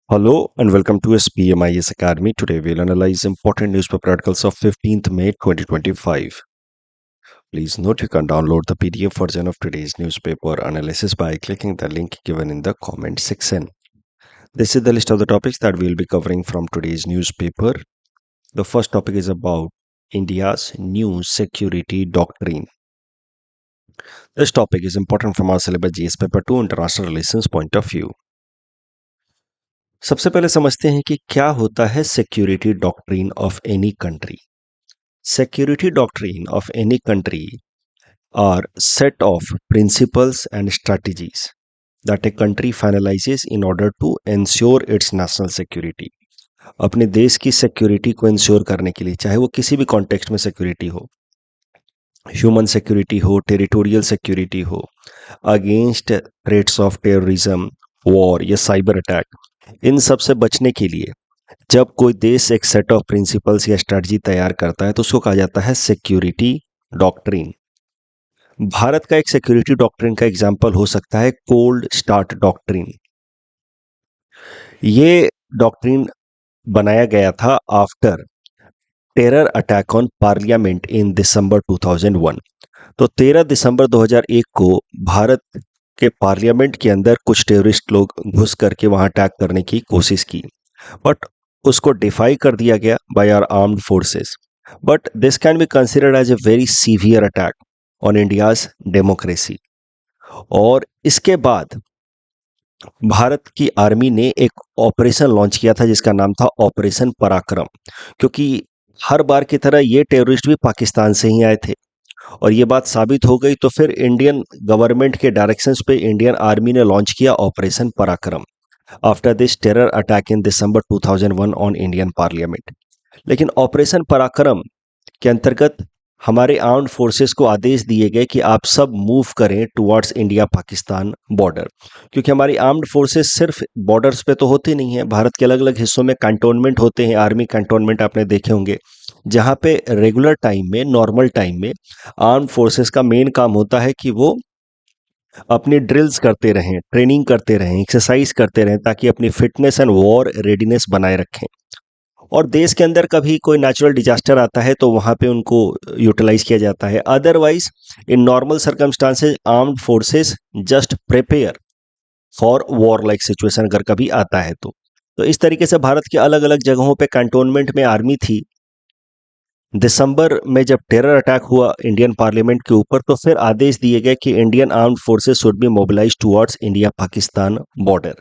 Hello and welcome to SPMIS Academy. Today we'll analyze important newspaper articles of 15th May 2025. Please note you can download the PDF version of today's newspaper analysis by clicking the link given in the comment section. This is the list of the topics that we'll be covering from today's newspaper. The first topic is about India's new security doctrine. This topic is important from our syllabus GS paper 2 international relations point of view. सबसे पहले समझते हैं कि क्या होता है security doctrine of any country. Security doctrine of any country are set of principles and strategies that a country finalizes in order to ensure its national security. अपने देश की सिक्योरिटी को इंश्योर करने के लिए, चाहे वो किसी भी कॉन्टेक्स्ट में सिक्योरिटी हो, ह्यूमन सिक्योरिटी हो, टेरिटोरियल सिक्योरिटी हो, against threats of terrorism, war या साइबर अटैक, इन सब से बचने के लिए जब कोई देश एक सेट ऑफ प्रिंसिपल्स या स्ट्रेटजी तैयार करता है तो उसको कहा जाता है सिक्योरिटी डॉक्ट्रिन. भारत का एक सिक्योरिटी डॉक्ट्रिन का एग्जांपल हो सकता है कोल्ड स्टार्ट डॉक्ट्रिन. ये डॉक्ट्रिन बनाया गया था after terror attack on parliament in December 2001. तो 13 दिसंबर 2001 को भारत के पार्लियामेंट के अंदर कुछ टेररिस्ट लोग घुस करके वहां अटैक करने की कोशिश की, बट उसको डिफाई कर दिया गया by our armed forces. But this can be considered as a very severe attack on India's democracy. और इसके बाद भारत की आर्मी ने एक ऑपरेशन लॉन्च किया था जिसका नाम था ऑपरेशन पराक्रम, क्योंकि हर बार की तरह ये टेररिस्ट भी पाकिस्तान से ही आए थे और ये बात साबित हो गई. तो फिर इंडियन गवर्नमेंट के डायरेक्शंस पे इंडियन आर्मी ने लॉन्च किया ऑपरेशन पराक्रम after this terror attack in December 2001 on Indian parliament. लेकिन ऑपरेशन पराक्रम के अंतर्गत हमारे आर्म्ड फोर्सेस को आदेश दिए गए कि आप सब मूव करें टुवर्ड्स इंडिया पाकिस्तान बॉर्डर, क्योंकि हमारी आर्म्ड फोर्सेस सिर्फ बॉर्डर्स पे तो होती नहीं है, भारत के अलग अलग हिस्सों में कैंटोनमेंट होते हैं. आर्मी कैंटोनमेंट आपने देखे होंगे जहाँ पे रेगुलर टाइम में, नॉर्मल टाइम में आर्म्ड फोर्सेस का मेन काम होता है कि वो अपनी ड्रिल्स करते रहें, ट्रेनिंग करते रहें, एक्सरसाइज करते रहें, ताकि अपनी फिटनेस एंड वॉर रेडीनेस बनाए रखें. और देश के अंदर कभी कोई नेचुरल डिजास्टर आता है तो वहाँ पे उनको यूटिलाइज किया जाता है. Otherwise in normal circumstances armed forces just prepare for war like situation अगर कभी आता है तो इस तरीके से भारत के अलग अलग जगहों पे कैंटोनमेंट में आर्मी थी. दिसंबर में जब टेरर अटैक हुआ इंडियन पार्लियामेंट के ऊपर तो फिर आदेश दिए गए कि Indian armed forces should be mobilize towards India Pakistan border.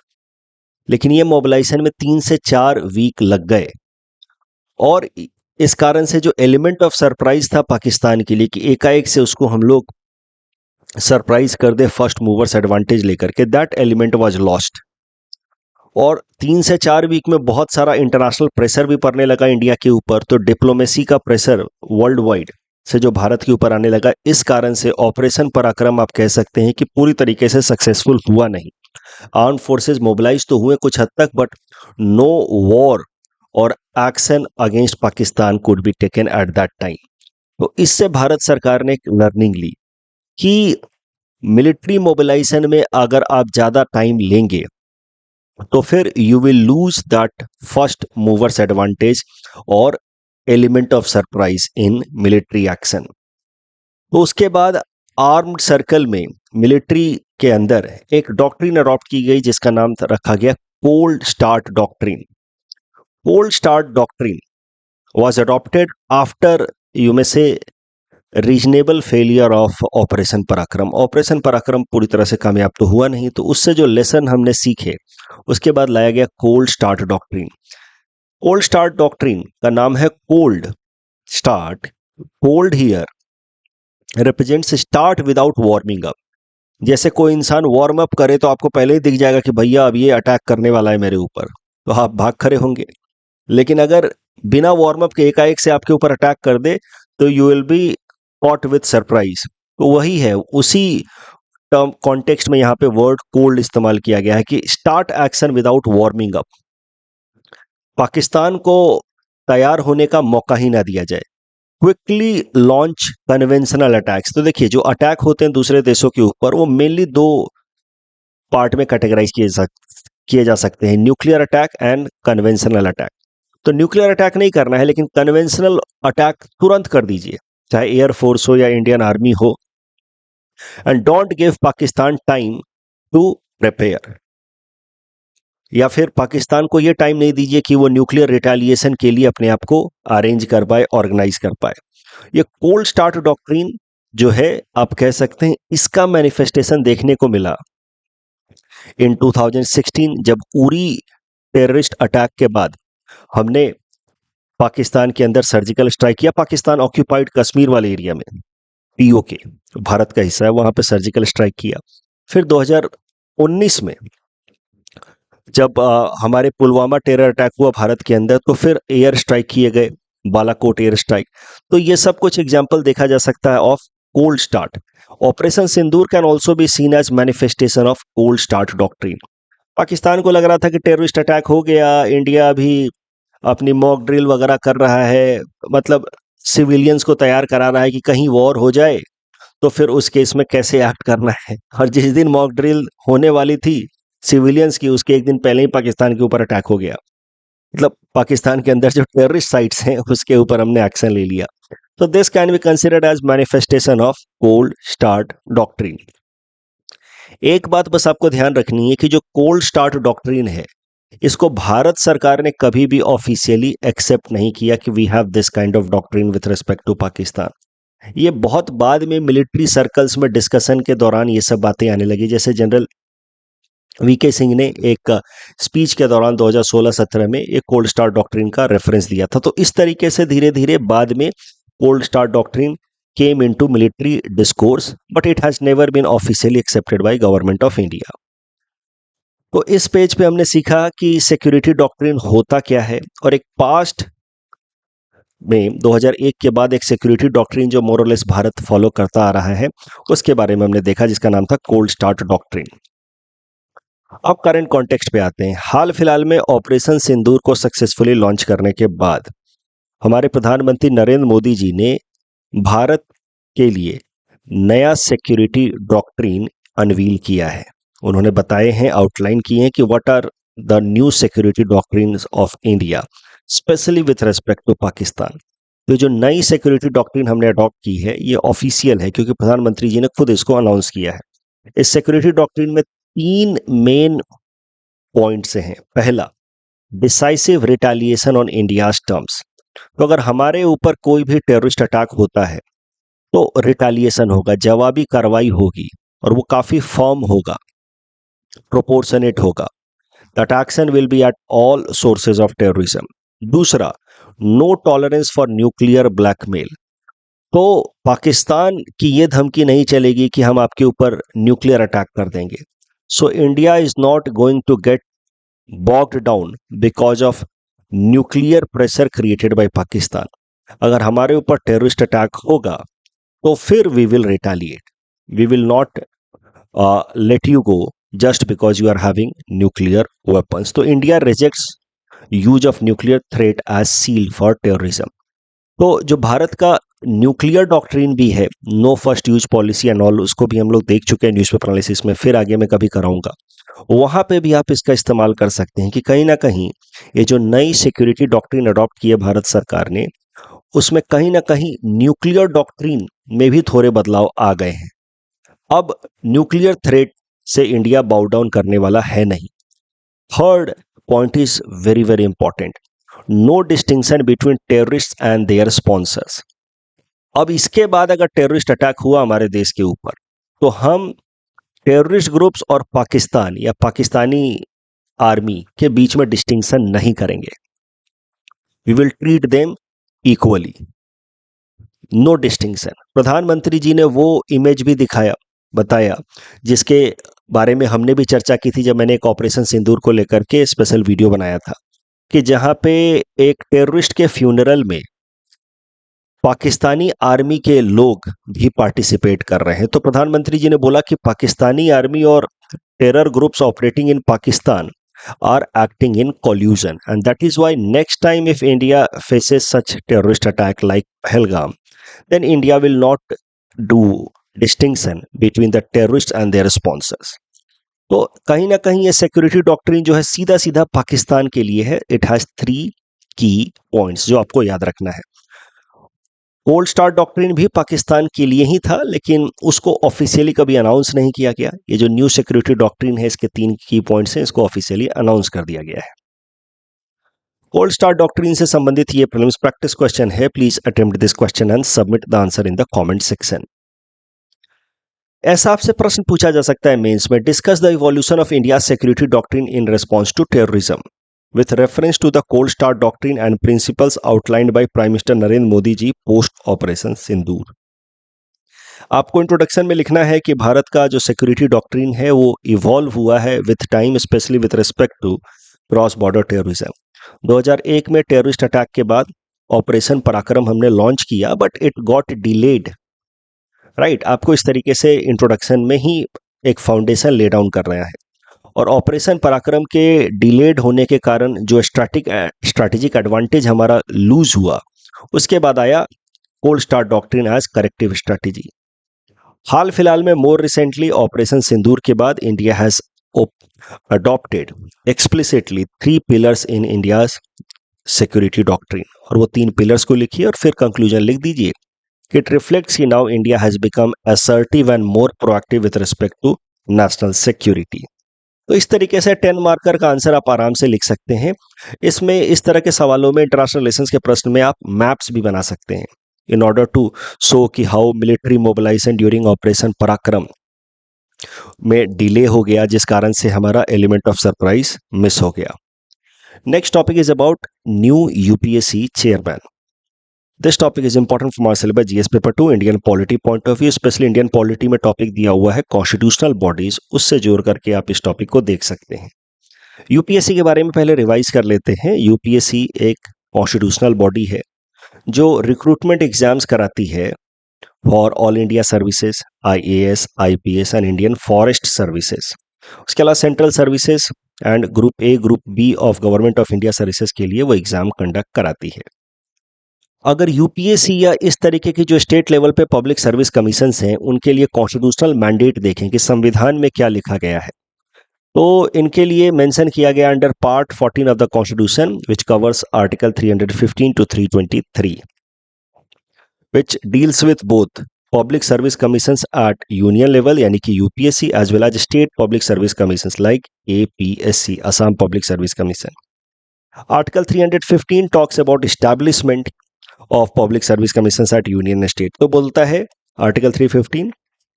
लेकिन ये मोबिलाइजेशन में 3 से 4 वीक लग गए और इस कारण से जो एलिमेंट ऑफ सरप्राइज था पाकिस्तान के लिए कि एकाएक से उसको हम लोग सरप्राइज कर दे फर्स्ट मूवर्स एडवांटेज लेकर के, दैट एलिमेंट वाज लॉस्ट. और 3 से 4 वीक में बहुत सारा इंटरनेशनल प्रेशर भी पड़ने लगा इंडिया के ऊपर. तो डिप्लोमेसी का प्रेशर वर्ल्ड वाइड से जो भारत के ऊपर आने लगा, इस कारण से ऑपरेशन पराक्रम आप कह सकते हैं कि पूरी तरीके से सक्सेसफुल हुआ नहीं. आर्म्ड फोर्सेस मोबिलाइज तो हुए कुछ हद तक, बट नो वॉर और action against Pakistan could be taken at that time. तो इससे भारत सरकार ने एक लर्निंग ली कि मिलिट्री मोबिलाइजेशन में अगर आप ज़्यादा टाइम लेंगे तो फिर you will lose that first mover's advantage और element of surprise in military action. तो उसके बाद आर्म्ड सर्कल में मिलिट्री के अंदर एक डॉक्ट्रिन अडॉप्ट की गई जिसका नाम रखा गया cold start doctrine. Cold start doctrine was adopted after, you may say, reasonable failure of operation पराक्रम. ऑपरेशन पराक्रम पूरी तरह से कामयाब तो हुआ नहीं, तो उससे जो लेसन हमने सीखे उसके बाद लाया गया cold start doctrine. Cold start doctrine का नाम है cold start. Cold here represents start without warming up. जैसे कोई इंसान वार्म अप करे तो आपको पहले ही दिख जाएगा कि भैया अब ये अटैक करने वाला है मेरे ऊपर, तो आप भाग खड़े होंगे. लेकिन अगर बिना वार्म अप के एकाएक से आपके ऊपर अटैक कर दे तो you will be caught with surprise. तो वही है, उसी टर्म कॉन्टेक्स्ट में यहाँ पे वर्ड कोल्ड इस्तेमाल किया गया है कि start action without warming up. Pakistan को तैयार होने का मौका ही ना दिया जाए. Quickly launch conventional attacks. तो देखिए, जो अटैक होते हैं दूसरे देशों के ऊपर वो मेनली 2 पार्ट में कैटेगराइज किए किए जा सकते हैं, nuclear attack and conventional attack. तो न्यूक्लियर अटैक नहीं करना है, लेकिन कन्वेंशनल अटैक तुरंत कर दीजिए, चाहे एयरफोर्स हो या इंडियन आर्मी हो। And don't give Pakistan time to prepare, या फिर पाकिस्तान को ये टाइम नहीं दीजिए कि वो न्यूक्लियर रिटेलिएशन के लिए अपने आप को अरेंज कर पाए, ऑर्गेनाइज कर पाए। ये कोल्ड स्टार्ट डॉक्ट्रिन जो है, आप कह सकते हैं इसका मैनिफेस्टेशन देखने को मिला इन 2016, जब उरी टेररिस्ट अटैक के बाद हमने पाकिस्तान के अंदर सर्जिकल स्ट्राइक किया, पाकिस्तान ऑक्यूपाइड कश्मीर वाले एरिया में, पीओके भारत का हिस्सा है, वहां पे सर्जिकल स्ट्राइक किया। फिर 2019 में जब हमारे पुलवामा टेरर अटैक हुआ भारत के अंदर, तो फिर एयर स्ट्राइक किए गए, बालाकोट एयर स्ट्राइक। तो ये सब कुछ एग्जाम्पल देखा जा सकता है of cold start. Operation Sindoor can also be seen as manifestation of cold start doctrine. Pakistan को लग रहा था कि टेररिस्ट अटैक हो गया, इंडिया भी अपनी मॉक ड्रिल वगैरह कर रहा है, मतलब सिविलियंस को तैयार करा रहा है कि कहीं वॉर हो जाए तो फिर उस केस में कैसे एक्ट करना है। और जिस दिन मॉक ड्रिल होने वाली थी सिविलियंस की, उसके एक दिन पहले ही पाकिस्तान के ऊपर अटैक हो गया। मतलब पाकिस्तान के अंदर जो टेररिस्ट साइट्स हैं उसके ऊपर हमने एक्शन ले लिया। तो this can be considered as manifestation of cold start doctrine. एक बात बस आपको ध्यान रखनी है कि जो कोल्ड स्टार्ट डॉक्ट्रिन है, इसको भारत सरकार ने कभी भी ऑफिशियली एक्सेप्ट नहीं किया कि we have this kind of doctrine with respect to Pakistan. ये बहुत बाद में मिलिट्री सर्कल्स में डिस्कशन के दौरान ये सब बातें आने लगी। जैसे जनरल वीके सिंह ने एक स्पीच के दौरान 2016-17 में एक कोल्ड स्टार डॉक्ट्रिन का रेफरेंस दिया था। तो इस तरीके से धीरे धीरे बाद में cold start doctrine came into military discourse, but it has never been officially accepted by government of India. तो इस पेज पे हमने सीखा कि सिक्योरिटी डॉक्ट्रिन होता क्या है, और एक पास्ट में 2001 के बाद एक सिक्योरिटी डॉक्ट्रिन जो मोरलेस भारत फॉलो करता आ रहा है, उसके बारे में हमने देखा, जिसका नाम था कोल्ड स्टार्ट डॉक्ट्रिन। अब करंट कॉन्टेक्स्ट पे आते हैं। हाल फिलहाल में ऑपरेशन सिंदूर को सक्सेसफुली लॉन्च करने के बाद हमारे प्रधानमंत्री नरेंद्र मोदी जी ने भारत के लिए नया सिक्योरिटी डॉक्ट्रिन अनवील किया है। उन्होंने बताए हैं, आउटलाइन किए हैं कि what are the new security doctrines of India specially with respect to Pakistan. तो जो नई सिक्योरिटी डॉक्ट्रिन हमने अडॉप्ट की है, ये ऑफिशियल है क्योंकि प्रधानमंत्री जी ने खुद इसको अनाउंस किया है। इस सिक्योरिटी डॉक्ट्रिन में 3 मेन पॉइंट्स हैं। पहला, decisive retaliation on India's terms. तो अगर हमारे ऊपर कोई भी टेररिस्ट अटैक होता है तो रिटेलिएशन होगा, जवाबी कार्रवाई होगी, और वो काफी फर्म होगा, प्रोपोर्शनेट होगा। That action will be at all sources of terrorism. दूसरा, no tolerance for nuclear blackmail. तो पाकिस्तान की ये धमकी नहीं चलेगी कि हम आपके ऊपर न्यूक्लियर अटैक कर देंगे। So India is not going to get bogged down because of nuclear pressure created by Pakistan. अगर हमारे ऊपर टेररिस्ट अटैक होगा तो फिर we will retaliate, we will not let you go just because you are having nuclear weapons. तो India rejects use of nuclear threat as shield for terrorism. तो जो भारत का न्यूक्लियर डॉक्ट्रिन भी है, no first use policy and all, उसको भी हम लोग देख चुके हैं न्यूज़पेपर एनालिसिस में, फिर आगे मैं कभी कराऊंगा। वहां पे भी आप इसका इस्तेमाल कर सकते हैं कि कहीं ना कहीं ये जो नई सिक्योरिटी डॉक्ट्रिन अडॉप्ट की है भारत सरकार ने, उसमें कहीं ना कहीं न्यूक्लियर डॉक्ट्रिन में भी थोड़े बदलाव आ गए हैं। अब न्यूक्लियर थ्रेट से इंडिया बाउ डाउन करने वाला है नहीं। Third point is very very important, no distinction between terrorist and their sponsors. अब इसके बाद अगर टेररिस्ट अटैक हुआ हमारे देश के ऊपर, तो हम टेररिस्ट ग्रुप्स और पाकिस्तान या पाकिस्तानी आर्मी के बीच में डिस्टिंक्शन नहीं करेंगे। We will treat them equally, no distinction. प्रधानमंत्री जी ने वो इमेज भी दिखाया, बताया, जिसके बारे में हमने भी चर्चा की थी जब मैंने एक ऑपरेशन सिंदूर को लेकर के स्पेशल वीडियो बनाया था, कि जहां पे एक टेररिस्ट के फ्यूनरल में पाकिस्तानी आर्मी के लोग भी पार्टिसिपेट कर रहे हैं। तो प्रधानमंत्री जी ने बोला कि पाकिस्तानी आर्मी और terror groups operating in Pakistan are acting in collusion, and that is why next time if India faces such terrorist attack like Pahalgam, then India will not do distinction between the terrorists and their sponsors. तो कहीं ना कहीं ये security doctrine जो है सीधा सीधा पाकिस्तान के लिए है। इट हैज 3 की पॉइंट्स जो आपको याद रखना है। गोल्ड स्टार डॉक्ट्रिन भी पाकिस्तान के लिए ही था, लेकिन उसको ऑफिशियली कभी अनाउंस नहीं किया गया। ये जो न्यू सिक्योरिटी डॉक्ट्रिन है, इसके 3 की पॉइंट्स हैं, इसको ऑफिशियली अनाउंस कर दिया गया है। गोल्ड स्टार डॉक्ट्रिन से संबंधित ये प्रीलिम्स प्रैक्टिस क्वेश्चन है। Please attempt this question and submit the answer in the comment section. ऐसा आपसे प्रश्न पूछा जा सकता है मेंस में, discuss the evolution of India security doctrine in response to terrorism with reference to the Cold Star Doctrine and principles outlined by Prime Minister Narendra Modi ji post operation Sindoor. आपको introduction में लिखना है कि भारत का जो सिक्योरिटी डॉक्ट्रिन है वो इवॉल्व हुआ है with time, specially with respect to cross border terrorism. 2001 में टेररिस्ट अटैक के बाद ऑपरेशन पराक्रम हमने लॉन्च किया, but it got delayed. Right, आपको इस तरीके से इंट्रोडक्शन में ही एक फाउंडेशन ले डाउन कर रहा है। और ऑपरेशन पराक्रम के डिलेड होने के कारण जो स्ट्रैटेजिक एडवांटेज हमारा लूज हुआ, उसके बाद आया cold start doctrine as corrective strategy. हाल फिलहाल में मोर रिसेंटली ऑपरेशन सिंदूर के बाद India has adopted explicitly 3 pillars in India's security doctrine. और वो 3 पिलर्स को लिखिए और फिर कंक्लूजन लिख दीजिए। इट रिफ्लेक्ट्स कि now India has become assertive and more proactive with respect to national security. तो इस तरीके से 10 मार्कर का आंसर आप आराम से लिख सकते हैं। इसमें इस तरह के सवालों में इंटरनेशनल रिलेशंस के प्रश्न में आप मैप्स भी बना सकते हैं इन ऑर्डर टू शो कि how military mobilization during operation Parakram में डिले हो गया, जिस कारण से हमारा एलिमेंट ऑफ सरप्राइज मिस हो गया। Next topic is about new UPSC chairman. This topic is important for my syllabus GS paper 2 Indian polity point of view. Specially Indian polity में टॉपिक दिया हुआ है कॉन्स्टिट्यूशनल बॉडीज, उससे जोड़ करके आप इस टॉपिक को देख सकते हैं। यूपीएससी के बारे में पहले रिवाइज कर लेते हैं। यूपीएससी एक कॉन्स्टिट्यूशनल बॉडी है जो रिक्रूटमेंट एग्जाम्स कराती है for all India services, IAS, IPS and Indian forest services. उसके अलावा central services and group A, group B of government of India services के लिए वो एग्जाम कंडक्ट कराती है। अगर यूपीएससी या इस तरीके की जो स्टेट लेवल पे पब्लिक सर्विस कमीशंस हैं, उनके लिए कॉन्स्टिट्यूशनल मैंडेट देखें कि संविधान में क्या लिखा गया है, तो इनके लिए मेंशन किया गया under part 14 of the constitution which covers article 315 to 323 which deals with both public service commissions at union level यानी कि UPSC as well as state public service commissions like APSC, Assam public service commission. Article 315 talks about establishment of public service commissions at union state. तो बोलता है article 315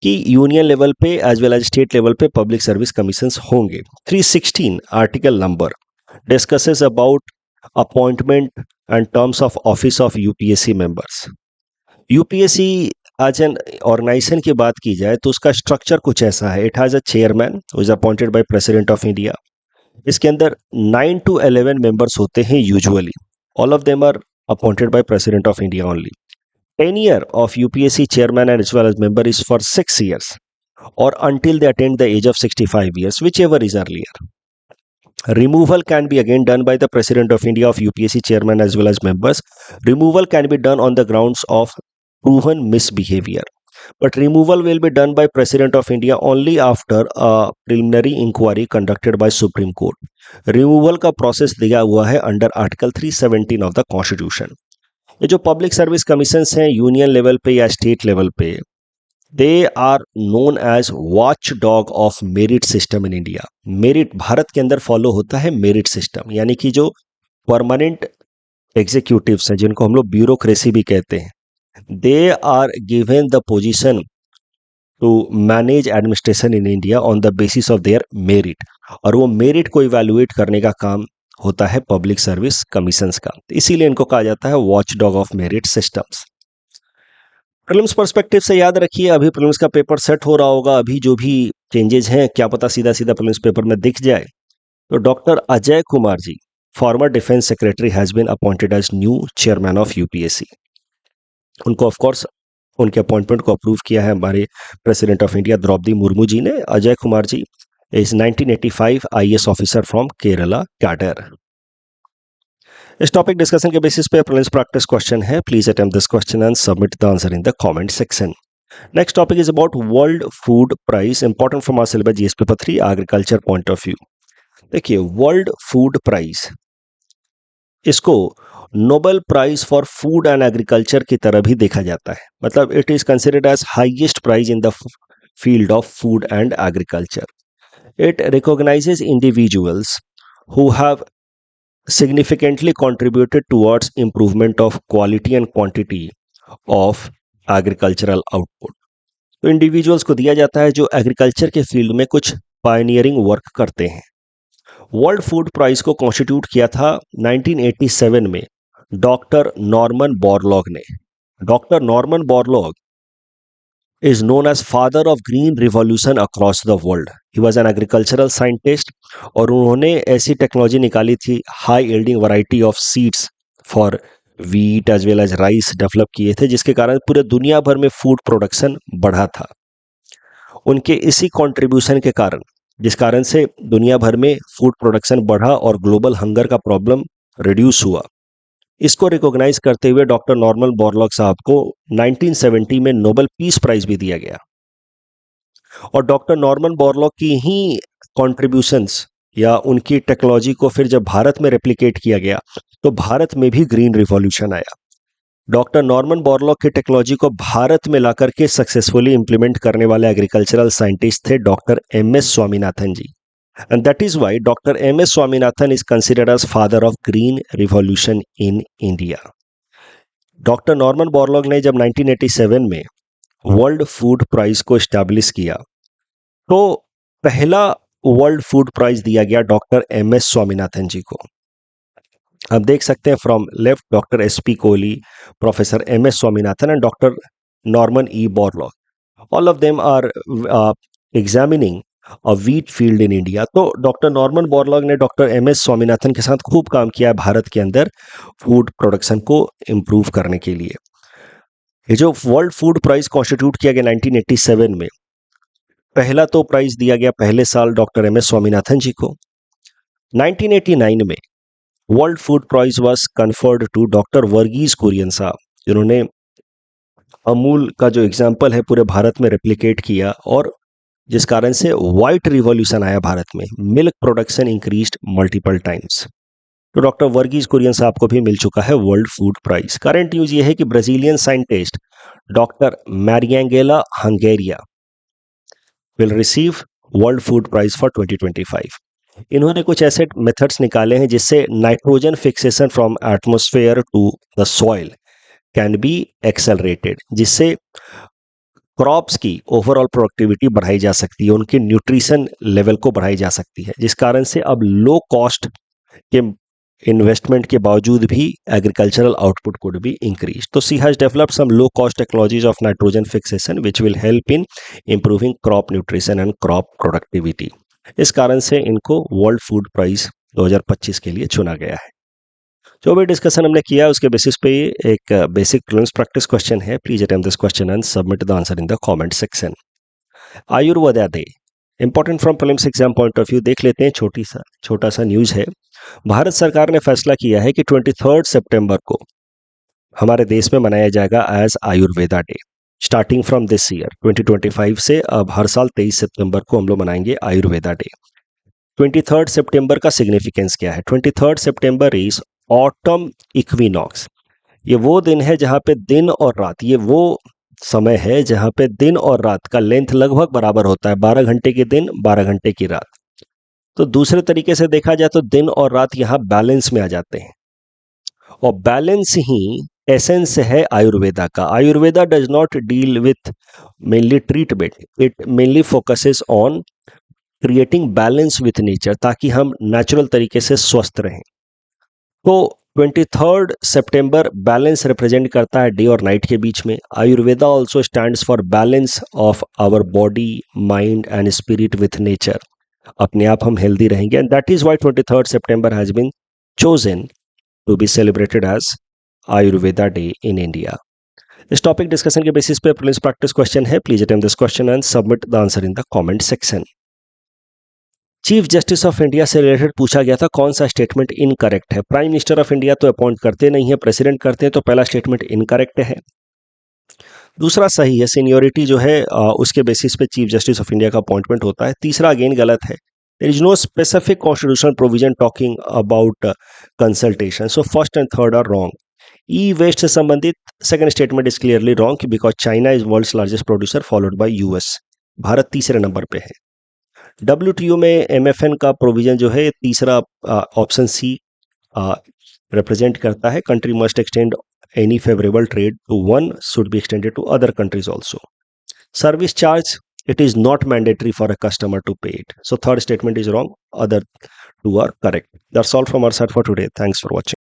कि union level पे as well as state level पे public service commissions होंगे। 316 article number discusses about appointment and terms of office of UPSC members. UPSC as an organization की बात की जाए तो उसका स्ट्रक्चर कुछ ऐसा है। It has a chairman who is appointed by president of India. इसके अंदर 9 to 11 मेंबर्स होते हैं usually. All of them are appointed by President of India only. Tenure of UPSC chairman and as well as member is for 6 years or until they attain the age of 65 years, whichever is earlier. Removal can be again done by the President of India of UPSC chairman as well as members. Removal can be done on the grounds of proven misbehavior. But removal will be done by President of India only after a preliminary inquiry conducted by Supreme Court. Removal का process दिया हुआ है under article 317 of the constitution. ये जो public service commissions हैं union level पे या state level पे, they are known as watchdog of merit system in India. Merit भारत के अंदर फॉलो होता है मेरिट सिस्टम, यानी कि जो परमानेंट एग्जीक्यूटिव्स हैं जिनको हम लोग ब्यूरोक्रेसी भी कहते हैं, they are given the position to manage administration in India on the basis of their merit. और वो मेरिट को इवैल्यूएट करने का काम होता है पब्लिक सर्विस कमीशंस का, इसीलिए इनको कहा जाता है watch dog of merit systems. Prelims perspective से याद रखिए, अभी प्रीलिम्स का पेपर सेट हो रहा होगा, अभी जो भी चेंजेस हैं क्या पता सीधा सीधा प्रीलिम्स पेपर में दिख जाए। तो doctor Ajay Kumar ji, former defence secretary, has been appointed as new chairman of UPSC. उनको ऑफकोर्स उनके अपॉइंटमेंट को अप्रूव किया है हमारे president of India Droupadi Murmu ji ने। Ajay Kumar ji is 1985 IAS officer from Kerala cadre. इस टॉपिक डिस्कशन के बेसिस पे प्रीलिम्स प्रैक्टिस क्वेश्चन है। Please attempt this question and submit the answer in the comment section. Next topic is about world food price, important from our syllabus GS paper 3 agriculture point of view. देखिए, world food price, इसको Nobel prize for food and agriculture की तरह भी देखा जाता है। मतलब it is considered as highest prize in the field of food and agriculture. It recognizes individuals who have significantly contributed towards improvement of quality and quantity of agricultural output। तो individuals को दिया जाता है जो एग्रीकल्चर के field में कुछ pioneering work करते हैं। वर्ल्ड फूड प्राइज को कॉन्स्टिट्यूट किया था 1987 में डॉक्टर नॉर्मन बोरलॉग ने। Doctor Norman Borlaug is known as father of green revolution across the world. He was an agricultural scientist और उन्होंने ऐसी टेक्नोलॉजी निकाली थी, high yielding variety of seeds for wheat as well as rice develop किए थे, जिसके कारण पूरे दुनिया भर में फूड प्रोडक्शन बढ़ा था। उनके इसी कंट्रीब्यूशन के कारण, जिस कारण से दुनिया भर में फूड प्रोडक्शन बढ़ा और ग्लोबल हंगर का प्रॉब्लम रिड्यूस हुआ, इसको रिकॉग्नाइज करते हुए डॉक्टर नॉर्मन बोरलॉग साहब को 1970 में नोबेल पीस प्राइज भी दिया गया। और डॉक्टर नॉर्मन बोरलॉग की ही कॉन्ट्रीब्यूशंस या उनकी टेक्नोलॉजी को फिर जब भारत में रेप्लिकेट किया गया तो भारत में भी ग्रीन रिवॉल्यूशन आया। डॉक्टर नॉर्मन बोरलॉग की टेक्नोलॉजी को भारत में लाकर के सक्सेसफुली इंप्लीमेंट करने वाले एग्रीकल्चरल साइंटिस्ट थे doctor MS Swaminathan ji. And that is why Dr. MS Swaminathan is considered as father of green revolution in India. Doctor Norman Borlaug ने जब 1987 में वर्ल्ड फूड प्राइज को एस्टैब्लिश किया तो पहला वर्ल्ड फूड प्राइज दिया गया डॉक्टर MS स्वामीनाथन जी को। आप देख सकते हैं from left doctor SP Kohli, professor MS Swaminathan and doctor Norman E Borlaug. All of them are examining wheat field in India. तो डॉक्टर नॉर्मन बोरलॉग ने डॉक्टर MS स्वामीनाथन के साथ खूब काम किया है भारत के अंदर फूड प्रोडक्शन को इम्प्रूव करने के लिए। ये जो वर्ल्ड फूड प्राइज कॉन्स्टिट्यूट किया गया 1987 में, पहला तो प्राइज दिया गया पहले साल डॉक्टर MS स्वामीनाथन जी को। 1989 में world food prize was conferred to doctor Verghese Kurien साहब, जिन्होंने अमूल का जो एग्जाम्पल है पूरे भारत में रेप्लिकेट किया और जिस कारण से व्हाइट रिवॉल्यूशन आया भारत में, milk production increased multiple times. तो डॉक्टर वर्गीज कुरियन साहब को भी मिल चुका है world food prize. Current news ये है कि Brazilian scientist doctor Mariangela Hungria will receive world food prize for 2025। इन्होंने कुछ ऐसे मेथड्स निकाले हैं जिससे nitrogen fixation from atmosphere to the soil can be accelerated, जिससे क्रॉप्स की ओवरऑल प्रोडक्टिविटी बढ़ाई जा सकती है, उनके न्यूट्रिशन लेवल को बढ़ाई जा सकती है, जिस कारण से अब लो कॉस्ट के इन्वेस्टमेंट के बावजूद भी agricultural output could be increase. तो she has developed some low cost technologies of nitrogen fixation which will help in improving crop nutrition and crop productivity. इस कारण से इनको वर्ल्ड फूड प्राइज 2025 के लिए चुना गया है। जो भी डिस्कशन हमने किया उसके बेसिस पे एक बेसिक प्रीलिम्स प्रैक्टिस क्वेश्चन है। Please attempt this question and submit the answer in the comment section. Ayurveda day, important from prelims exam point of view. देख लेते हैं, छोटा सा न्यूज है। भारत सरकार ने फैसला किया है कि 23 सितंबर को हमारे देश में मनाया जाएगा as Ayurveda day. Starting from this year 2025 से अब हर साल 23 सितंबर को हम लोग मनाएंगे आयुर्वेदा डे। 23 सितंबर का सिग्निफिकेंस क्या है? 23 सितंबर इज ऑटम इक्विनॉक्स। ये वो दिन है जहाँ पे दिन और रात, ये वो समय है जहाँ पे दिन और रात का लेंथ लगभग बराबर होता है, 12 घंटे के दिन 12 घंटे की रात। तो दूसरे तरीके से देखा जाए तो दिन और रात यहाँ बैलेंस में आ जाते हैं और बैलेंस ही एसेंस है आयुर्वेदा का। Ayurveda does not deal with mainly treatment, it mainly focuses on creating balance with nature, ताकि हम नेचुरल तरीके से स्वस्थ रहें। तो 23 सितंबर बैलेंस रिप्रेजेंट करता है डे और नाइट के बीच में। Ayurveda also stands for balance of our body, mind and spirit with nature. अपने आप हम हेल्दी रहेंगे and that is why 23 September has been chosen to be celebrated as Ayurveda day in India. इस टॉपिक डिस्कशन के basis पे prelims practice question है। Please attempt this question and submit the answer in the comment section. Chief justice of India से related पूछा गया था, कौन सा स्टेटमेंट इनकरेक्ट है? प्राइम मिनिस्टर ऑफ इंडिया तो अपॉइंट करते नहीं है, प्रेसिडेंट करते हैं, तो पहला स्टेटमेंट इनकरेक्ट है। दूसरा सही है, सीनियोरिटी जो है उसके बेसिस पे चीफ जस्टिस ऑफ इंडिया का अपॉइंटमेंट होता है। तीसरा अगेन गलत है, there is no specific constitutional provision talking about consultation, so first and third are wrong. E waste से संबंधित second statement is clearly wrong because China is world's largest producer followed by US. भारत तीसरे नंबर पे है। WTO में MFN का provision जो है तीसरा ऑप्शन सी रिप्रेजेंट करता है, country must extend any favorable trade to one should be extended to other countries also. Service charge, it is not mandatory for a customer to pay it. So third statement is wrong, other two are correct. That's all from our side for today. Thanks for watching.